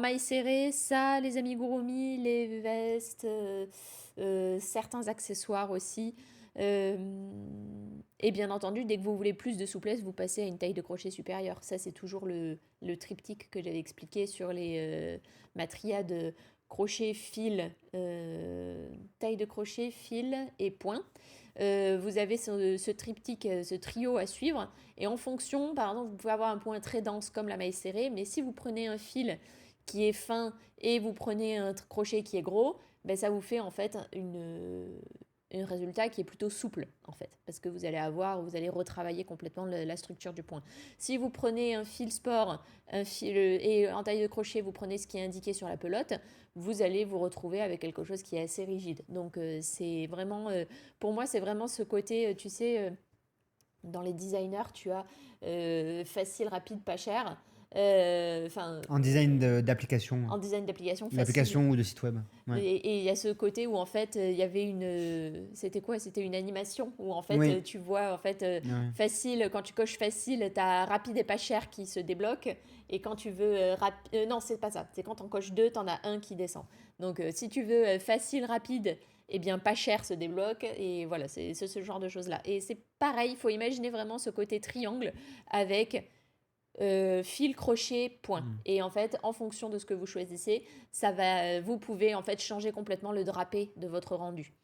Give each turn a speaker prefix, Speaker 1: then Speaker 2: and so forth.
Speaker 1: mailles serrées, ça, les amigurumis, les vestes, certains accessoires aussi. Euh, et bien entendu, dès que vous voulez plus de souplesse, vous passez à une taille de crochet supérieure. Ça, c'est toujours le triptyque que j'avais expliqué sur ma triade crochet, fil, taille de crochet, fil et point. Vous avez ce triptyque, ce trio à suivre. Et en fonction, par exemple, vous pouvez avoir un point très dense comme la maille serrée, mais si vous prenez un fil qui est fin et vous prenez un crochet qui est gros, ben ça vous fait en fait un résultat qui est plutôt souple en fait, parce que vous allez retravailler complètement la structure du point. Si vous prenez un fil sport et en taille de crochet, vous prenez ce qui est indiqué sur la pelote, vous allez vous retrouver avec quelque chose qui est assez rigide. Donc c'est vraiment, pour moi, c'est vraiment ce côté, tu sais, dans les designers, tu as facile, rapide, pas cher. Enfin,
Speaker 2: En design d'application,
Speaker 1: en design d'application, facile.
Speaker 2: d'application ou de site web. Ouais.
Speaker 1: Et il y a ce côté où en fait il y avait c'était quoi? C'était une animation où en fait
Speaker 2: Oui.
Speaker 1: tu vois en fait
Speaker 2: Ouais.
Speaker 1: facile, quand tu coches facile, tu as rapide et pas cher qui se débloque. Et quand tu veux non, c'est pas ça. C'est quand on coche deux, t'en as un qui descend. Donc si tu veux facile, rapide, eh bien pas cher se débloque. Et voilà, c'est ce genre de choses là. Et c'est pareil, il faut imaginer vraiment ce côté triangle avec fil, crochet, point.
Speaker 2: Mm.
Speaker 1: Et en fait, en fonction de ce que vous choisissez, vous pouvez en fait changer complètement le drapé de votre rendu.